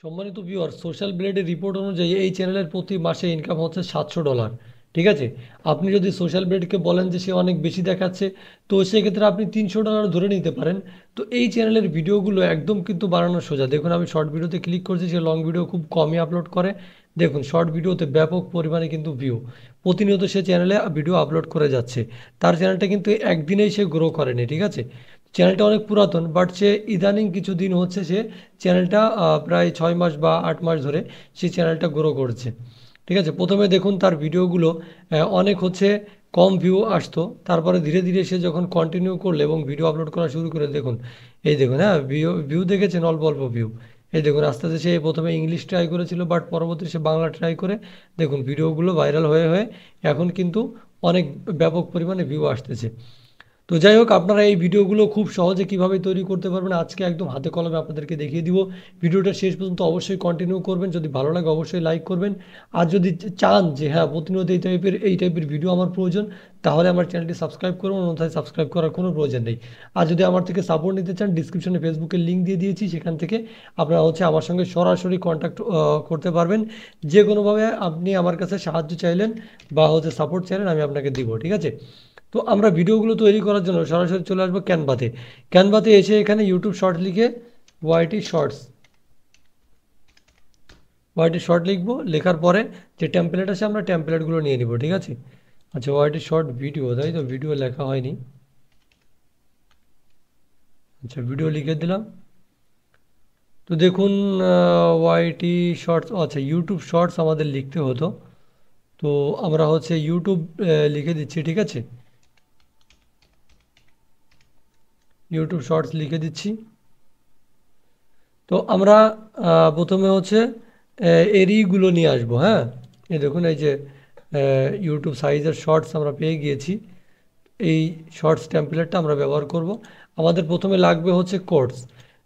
সম্মানিত viewer, social ব্লেডের report অনুযায়ী এই চ্যানেলের প্রতি মাসে ইনকাম হচ্ছে $700। ঠিক আছে। আপনি যদি সোশ্যাল ব্লেডকে বলেন যে সে অনেক বেশি দেখাচ্ছে, তো সেক্ষেত্রে আপনি $300 ধরে নিতে পারেন। তো এই চ্যানেলের ভিডিওগুলো একদম কিন্তু বানানো সোজা। দেখুন, আমি শর্ট ভিডিওতে ক্লিক করছি, সে লং ভিডিও খুব কমই আপলোড করে। দেখুন, শর্ট ভিডিওতে ব্যাপক পরিমাণে কিন্তু ভিউ, প্রতিনিয়ত সে চ্যানেলে ভিডিও আপলোড করে যাচ্ছে। তার চ্যানেলটা কিন্তু একদিনেই সে গ্রো করেনি, ঠিক আছে। চ্যানেলটা অনেক পুরাতন, বাট সে ইদানিং কিছু দিন হচ্ছে সে চ্যানেলটা প্রায় 6 মাস বা 8 মাস ধরে সেই চ্যানেলটা গ্রো করছে। ঠিক আছে। প্রথমে দেখুন তার ভিডিওগুলো অনেক হচ্ছে কম ভিউ আসতো, তারপরে ধীরে ধীরে সে যখন কন্টিনিউ করলো এবং ভিডিও আপলোড করা শুরু করে, দেখুন, এই দেখুন, হ্যাঁ, ভিউ ভিউ দেখেছেন, অল্প অল্প ভিউ। এই দেখুন, আস্তে আস্তে সে প্রথমে ইংলিশ ট্রাই করেছিল, বাট পরবর্তী সে বাংলা ট্রাই করে, দেখুন, ভিডিওগুলো ভাইরাল হয়ে হয়ে এখন কিন্তু অনেক ব্যাপক পরিমাণে ভিউ আসতেছে। তো যাই হোক, আপনারা এই ভিডিওগুলো খুব সহজে কিভাবে তৈরি করতে পারবেন আজকে একদম হাতে কলমে আপনাদেরকে দেখিয়ে দিব। ভিডিওটা শেষ পর্যন্ত অবশ্যই কন্টিনিউ করবেন। যদি ভালো লাগে অবশ্যই লাইক করবেন। আর যদি চান যে হ্যাঁ, প্রতিনিয়ত এই টাইপের ভিডিও আমার প্রয়োজন, তাহলে আমার চ্যানেলটি সাবস্ক্রাইব করুন, অন্যথায় সাবস্ক্রাইব করার কোনো প্রয়োজন নেই। আর যদি আমার থেকে সাপোর্ট নিতে চান, ডিসক্রিপশনে ফেসবুকের লিঙ্ক দিয়ে দিয়েছি, সেখান থেকে আপনারা হচ্ছে আমার সঙ্গে সরাসরি কন্ট্যাক্ট করতে পারবেন। যে কোনোভাবে আপনি আমার কাছে সাহায্য চাইলেন বা হচ্ছে সাপোর্ট চাইলেন, আমি আপনাকে দিব, ঠিক আছে। তো আমরা ভিডিওগুলো তৈরি করার জন্য সরাসরি চলে আসবো ক্যানভাতে। ক্যানভাতে এসে এখানে ইউটিউব শর্ট লিখে ওয়াইটি শর্টস, ওয়াইটি শর্ট লিখবো। লেখার পরে যে টেমপ্লেট আছে আমরা টেমপ্লেটগুলো নিয়ে নিব, ঠিক আছে। আচ্ছা, ওয়াইটি শর্ট ভিডিও, তাই তো, ভিডিও লেখা হয়নি। আচ্ছা, ভিডিও লিখে দিলাম। তো দেখুন, ওয়াইটি শর্টস, আচ্ছা, ইউটিউব শর্টস আমাদের লিখতে হতো। তো আমরা হচ্ছে ইউটিউব লিখে দিচ্ছি, ঠিক আছে। ইউটিউব শর্টস লিখে দিচ্ছি। তো আমরা প্রথমে হচ্ছে এরিগুলো নিয়ে আসবো, হ্যাঁ। এই দেখুন, এই যে ইউটিউব সাইজের শর্টস আমরা পেয়ে গিয়েছি। এই শর্টস টেমপ্লেটটা আমরা ব্যবহার করব। আমাদের প্রথমে লাগবে হচ্ছে কোডস।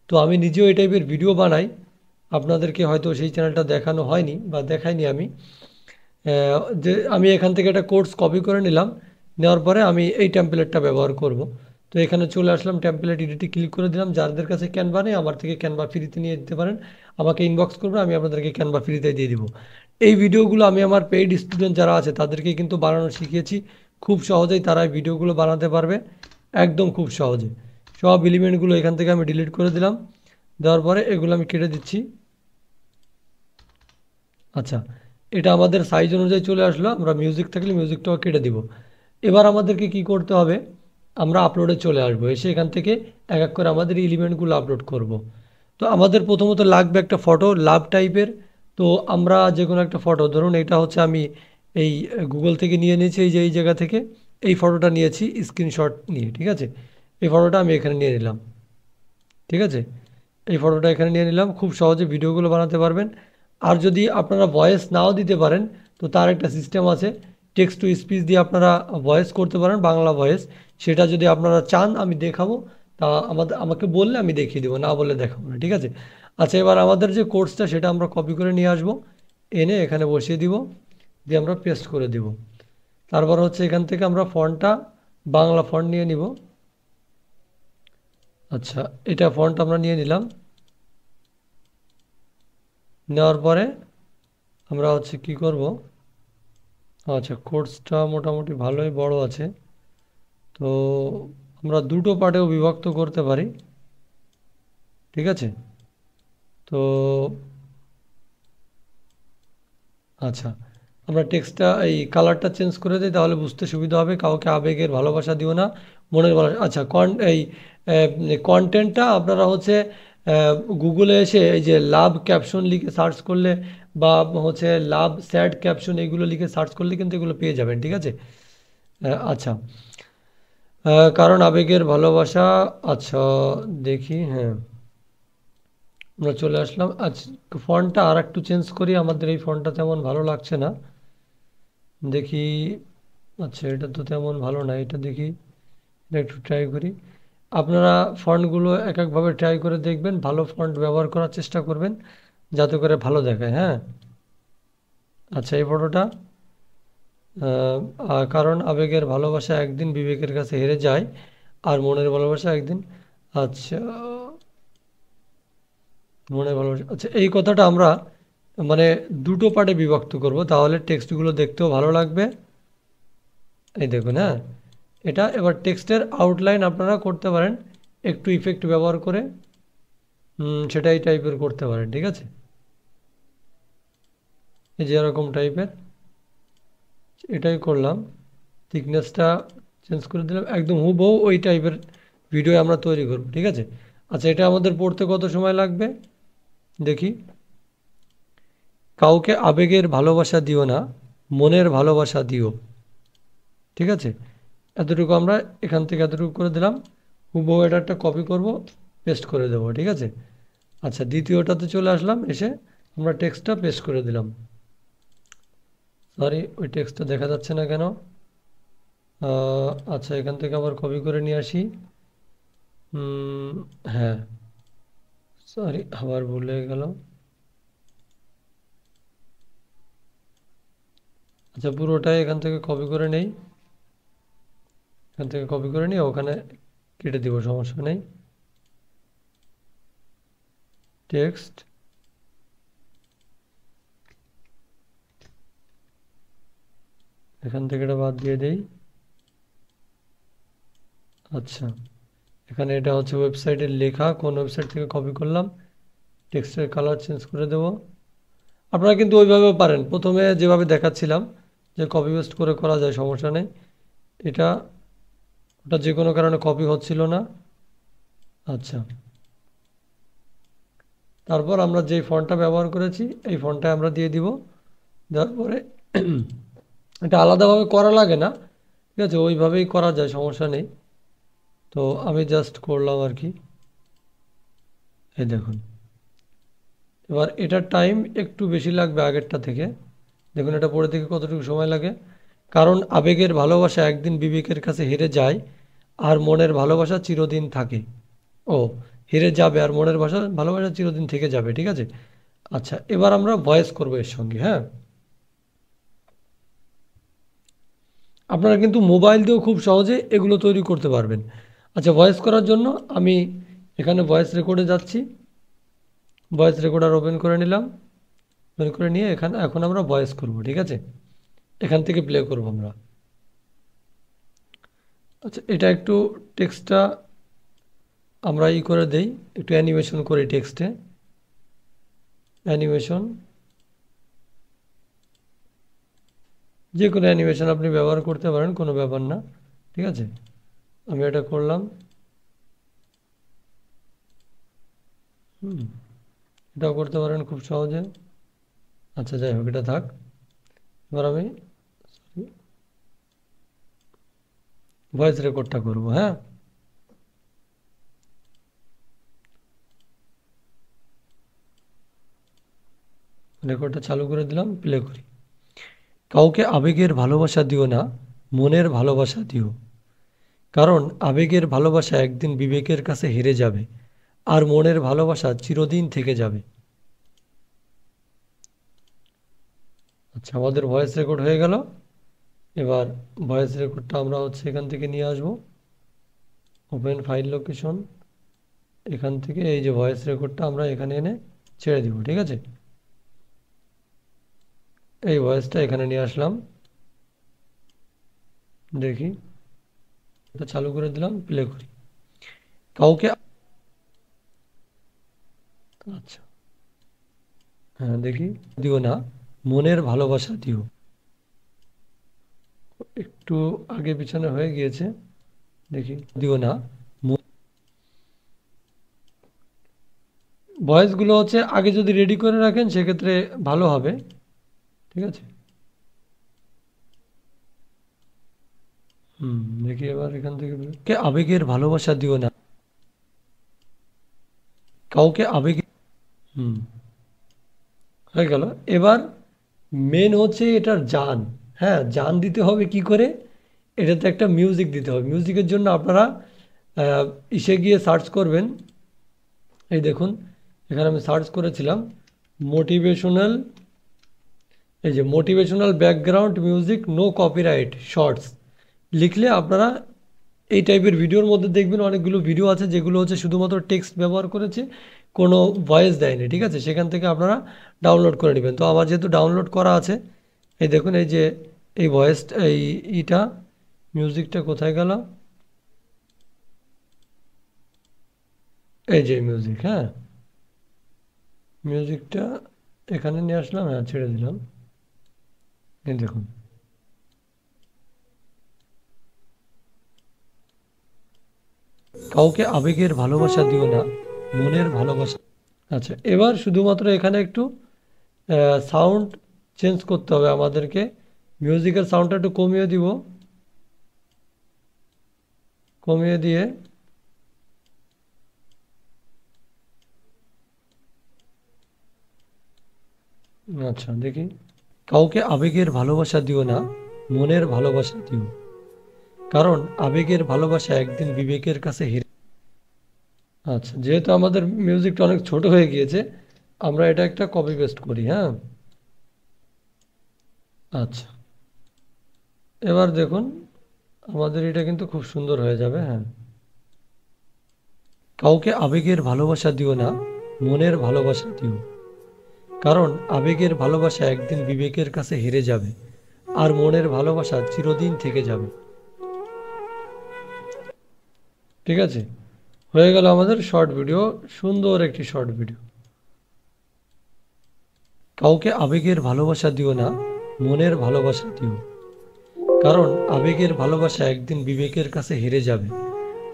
তো আমি নিজেও এই টাইপের ভিডিও বানাই, আপনাদেরকে হয়তো সেই চ্যানেলটা দেখানো হয়নি বা দেখাইনি আমি। যে আমি এখান থেকে একটা কোর্স কপি করে নিলাম, নেওয়ার পরে আমি এই টেমপ্লেটটা ব্যবহার করব। তো এখানে চলে আসলাম, টেমপ্লেট এডিটে ক্লিক করে দিলাম। যাদের কাছে ক্যানভা নেই, আমার থেকে ক্যানভা ফ্রিতে নিয়ে দিতে পারেন, আমাকে ইনবক্স করবে, আমি আপনাদেরকে ক্যানভা ফ্রিতে দিয়ে দিব। এই ভিডিওগুলো আমি আমার পেইড স্টুডেন্ট যারা আছে তাদেরকে কিন্তু বানানো শিখিয়েছি। খুব সহজেই তারা এই ভিডিওগুলো বানাতে পারবে, একদম খুব সহজে। সব এলিমেন্টগুলো এখান থেকে আমি ডিলিট করে দিলাম। দেওয়ার পরে এগুলো আমি কেটে দিচ্ছি। আচ্ছা, এটা আমাদের সাইজ অনুযায়ী চলে আসলো। আমরা মিউজিক থাকলে মিউজিকটাও কেটে দিব। এবার আমাদেরকে কি করতে হবে, আমরা আপলোডে চলে আসবো। এসে এখান থেকে এক এক করে আমাদের এলিমেন্টগুলো আপলোড করব। তো আমাদের প্রথমত লাগবে একটা ফটো লাভ টাইপের। তো আমরা যে কোনো একটা ফটো, ধরুন এটা হচ্ছে আমি এই গুগল থেকে নিয়ে নিয়েছি, এই যে এই জায়গা থেকে এই ফটোটা নিয়েছি স্ক্রিনশট নিয়ে, ঠিক আছে। এই ফটোটা আমি এখানে নিয়ে নিলাম, ঠিক আছে। এই ফটোটা এখানে নিয়ে নিলাম। খুব সহজে ভিডিওগুলো বানাতে পারবেন। আর যদি আপনারা ভয়েস নাও দিতে পারেন, তো তার একটা সিস্টেম আছে, টেক্সট টু স্পিচ দিয়ে আপনারা ভয়েস করতে পারেন, বাংলা ভয়েস। সেটা যদি আপনারা চান আমি দেখাবো, তা আমাকে বললে আমি দেখিয়ে দেবো, না বললে দেখাবো না, ঠিক আছে। আচ্ছা, এবার আমাদের যে কোর্সটা সেটা আমরা কপি করে নিয়ে আসবো, এনে এখানে বসিয়ে দিব, দিয়ে আমরা পেস্ট করে দিব। তারপর হচ্ছে এখান থেকে আমরা ফন্টটা বাংলা ফন্ট নিয়ে নিব। আচ্ছা, এটা ফন্ট আমরা নিয়ে নিলাম। নেওয়ার পরে আমরা হচ্ছে কি করব, আচ্ছা, কোর্সটা মোটামুটি ভালোই বড় আছে। তো আমরা দুটো পার্টেও বিভক্ত করতে পারি, ঠিক আছে। তো আচ্ছা, আমরা টেক্সটটা এই কালারটা চেঞ্জ করে দিই, তাহলে বুঝতে সুবিধা হবে। কাউকে আবেগের ভালোবাসা দিও না, মনের ভালোবাসা। আচ্ছা, এই কন্টেন্টটা আপনারা হচ্ছে গুগলে এসে এই যে লাভ ক্যাপশন লিখে সার্চ করলে, বা হচ্ছে লাভ স্যাড ক্যাপশন, এগুলো লিখে সার্চ করলে কিন্তু এগুলো পেয়ে যাবেন, ঠিক আছে। আচ্ছা, কারণ আবেগের ভালোবাসা। আচ্ছা, দেখি, হ্যাঁ, আমরা চলে আসলাম। আচ্ছা, ফন্টটা আর একটু চেঞ্জ করি, আমাদের এই ফন্টটা তেমন ভালো লাগছে না, দেখি। আচ্ছা, এটা তো তেমন ভালো না, এটা দেখি, এটা একটু ট্রাই করি। আপনারা ফন্টগুলো এক একভাবে ট্রাই করে দেখবেন, ভালো ফন্ট ব্যবহার করার চেষ্টা করবেন যাতে করে ভালো দেখায়, হ্যাঁ। আচ্ছা, এই ফটোটা, কারণ আবেগের ভালোবাসা একদিন বিবেকের কাছে হেরে যায়, আর মনের ভালোবাসা একদিন। আচ্ছা, মনে ভালোবাসা, আচ্ছা এই কথাটা আমরা মানে দুটো পার্টে বিভক্ত করব, তাহলে টেক্সটগুলো দেখতেও ভালো লাগবে। এই দেখুন, হ্যাঁ এটা। এবার টেক্সটের আউটলাইন আপনারা করতে পারেন একটু ইফেক্ট ব্যবহার করে, সেটা এই টাইপের করতে পারেন, ঠিক আছে। এই যে এরকম টাইপের, এটাই করলাম। থিকনেসটা চেঞ্জ করে দিলাম, একদম হুবহু ওই টাইপের ভিডিও আমরা তৈরি করব, ঠিক আছে। আচ্ছা এটা আমাদের পড়তে কত সময় লাগবে দেখি। কাউকে আবেগের ভালোবাসা দিও না, মনের ভালোবাসা দিও, ঠিক আছে। এতটুকু আমরা এখান থেকে এতটুকু করে দিলাম, হুবহু এটা একটা কপি করব, পেস্ট করে দেবো, ঠিক আছে। আচ্ছা দ্বিতীয়টাতে চলে আসলাম, এসে আমরা টেক্সটটা পেস্ট করে দিলাম। সরি ওই টেক্সটটা দেখা যাচ্ছে না কেন। আচ্ছা এখান থেকে আবার কপি করে নিয়ে আসি। হ্যাঁ সরি আবার ভুলে গেল। আচ্ছা পুরোটাই এখান থেকে কপি করে নেই, এখান থেকে কপি করে নিয়ে ওখানে কেটে দিব, সমস্যা নেই। টেক্সট, এখান থেকে এটা বাদ দিয়ে দেই। আচ্ছা এখানে এটা হচ্ছে ওয়েবসাইটের লেখা, কোন ওয়েবসাইট থেকে কপি করলাম। টেক্সটের কালার চেঞ্জ করে দেব। আপনারা কিন্তু ওইভাবেও পারেন, প্রথমে যেভাবে দেখাচ্ছিলাম যে কপি পেস্ট করে করা যায়, সমস্যা নেই। এটা ওটা যে কোনো কারণে কপি হচ্ছিল না। আচ্ছা তারপর আমরা যেই ফন্টটা ব্যবহার করেছি এই ফন্টটা আমরা দিয়ে দিব। দেওয়ার পরে এটা আলাদাভাবে করা লাগে না, ঠিক আছে, ওইভাবেই করা যায়, সমস্যা নেই। তো আমি জাস্ট করলাম আর কি, এই দেখুন। এবার এটার টাইম একটু বেশি লাগবে আগেরটা থেকে। দেখুন এটা পড়ে থেকে কতটুকু সময় লাগে। কারণ আবেগের ভালোবাসা একদিন বিবেকের কাছে হেরে যায়, আর মনের ভালোবাসা চিরদিন থাকে। ও, হেরে যাবে আর মনের ভালোবাসা চিরদিন থেকে যাবে, ঠিক আছে। আচ্ছা এবার আমরা ভয়েস করবো এর সঙ্গে, হ্যাঁ। আপনারা কিন্তু মোবাইল দিয়েও খুব সহজে এগুলো তৈরি করতে পারবেন। আচ্ছা ভয়েস করার জন্য আমি এখানে ভয়েস রেকর্ডে যাচ্ছি, ভয়েস রেকর্ডার ওপেন করে নিলাম। ওপেন করে নিয়ে এখন আমরা ভয়েস করব, ঠিক আছে। এখান থেকে প্লে করব আমরা। আচ্ছা এটা একটু টেক্সটটা আমরা করে দেই, একটু অ্যানিমেশন করি টেক্সটে। অ্যানিমেশন, যে কোনো অ্যানিমেশন আপনি ব্যবহার করতে পারেন, কোনো ব্যাপার না, ঠিক আছে। আমি এটা করলাম। এটাও করতে পারেন খুব সহজে। আচ্ছা যাই হোক এটা থাক। এবার আমি ভয়েস রেকর্ডটা করব, হ্যাঁ। রেকর্ডটা চালু করে দিলাম, প্লে করি। কাউকে আবেগের ভালোবাসা দিও না, মনের ভালোবাসা দিও। কারণ আবেগের ভালোবাসা একদিন বিবেকের কাছে হেরে যাবে, আর মনের ভালোবাসা চিরদিন থেকে যাবে। আচ্ছা আমাদের ভয়েস রেকর্ড হয়ে গেল। এবার ভয়েস রেকর্ডটা আমরা হচ্ছে এখান থেকে নিয়ে আসব, ওপেন ফাইল লোকেশন। এখান থেকে এই যে ভয়েস রেকর্ডটা আমরা এখানে এনে ছেড়ে দিব, ঠিক আছে। এই ভয়েসটা এখানে নিয়ে আসলাম, দেখি এটা চালু করে দিলাম, প্লে করি। কাউকে, আচ্ছা হ্যাঁ দেখি, দিও না মনের ভালোবাসা দিও। একটু আগে পিছনে হয়ে গিয়েছে, দেখি। দিও না, ভয়েসগুলো হচ্ছে আগে যদি রেডি করে রাখেন সেক্ষেত্রে ভালো হবে, ঠিক আছে। দেখি এবার এখান থেকে কে আবেগের ভালোবাসা দিও না, কাউকে আবেগে, হুম হয়ে গেল। এবার মেন হচ্ছে এটার জান, হ্যাঁ জান দিতে হবে কি করে, এটাতে একটা মিউজিক দিতে হবে। মিউজিকের জন্য আপনারা ইসে গিয়ে সার্চ করবেন। এই দেখুন এখানে আমি সার্চ করেছিলাম মোটিভেশনাল, এই যে motivational background music no copyright shorts লিখলে আপনারা এই টাইপের ভিডিওর মধ্যে দেখবেন অনেকগুলো ভিডিও আছে যেগুলো হচ্ছে শুধুমাত্র টেক্সট ব্যবহার করেছে, কোনো ভয়েস দেয়নি, ঠিক আছে? সেখান থেকে আপনারা ডাউনলোড করে নেবেন। তো আমার যেহেতু ডাউনলোড করা আছে, এই দেখুন এই যে এই ভয়েসটা, ইটা মিউজিকটা কোথায় গেল? এই যে মিউজিক, হ্যাঁ, মিউজিকটা এখানে নিয়ে আসলাম, হ্যাঁ ছেড়ে দিলাম। এই দেখুন, কাউকে আবেগের ভালোবাসা দিও না, মনের ভালোবাসা। আচ্ছা, এবার শুধুমাত্র এখানে একটু সাউন্ড চেঞ্জ করতে হবে আমাদেরকে। মিউজিকের সাউন্ডটা একটু কমিয়ে দিব, কমিয়ে দিয়ে আচ্ছা দেখি, কাউকে আবেগের ভালোবাসা দিও না, মনের ভালোবাসা দিও, কারণ আবেগের ভালোবাসা একদিন বিবেকের কাছে হেরে। আচ্ছা, যেহেতু আমাদের মিউজিকটা অনেক ছোট হয়ে গিয়েছে, আমরা এটা একটা কপি পেস্ট করি, হ্যাঁ। আচ্ছা, এবার দেখুন আমাদের এটা কিন্তু খুব সুন্দর হয়ে যাবে, হ্যাঁ। কাউকে আবেগের ভালোবাসা দিও না, মনের ভালোবাসা দিও, কারণ আবেগের ভালোবাসা একদিন বিবেকের কাছে হেরে যাবে, আর মনের ভালোবাসা চিরদিন থেকে যাবে। ঠিক আছে, হয়ে গেল আমাদের শর্ট ভিডিও, সুন্দর একটি শর্ট ভিডিও। কাউকে আবেগের ভালোবাসা দিও না, মনের ভালোবাসা দিও, কারণ আবেগের ভালোবাসা একদিন বিবেকের কাছে হেরে যাবে,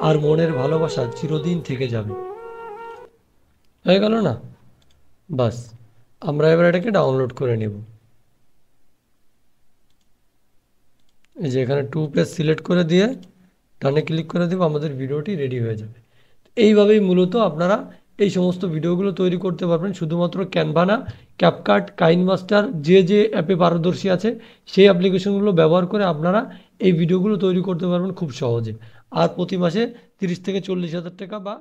আর মনের ভালোবাসা চিরদিন থেকে যাবে। হয়ে গেল না? বাস, আমরা এবার এটাকে ডাউনলোড করে নেব। এই যে এখানে 2 পেজ সিলেক্ট করে দিয়ে ডানে ক্লিক করে দেব, আমাদের ভিডিওটি রেডি হয়ে যাবে। এইভাবেই মূলত আপনারা এই সমস্ত ভিডিওগুলো তৈরি করতে পারবেন, শুধুমাত্র ক্যানভা না, ক্যাপকাট, কাইনমাস্টার, যে যে অ্যাপে পারদর্শী আছে সেই অ্যাপ্লিকেশনগুলো ব্যবহার করে আপনারা এই ভিডিওগুলো তৈরি করতে পারবেন খুব সহজে। আর প্রতি মাসে 30 থেকে 40 হাজার টাকা বা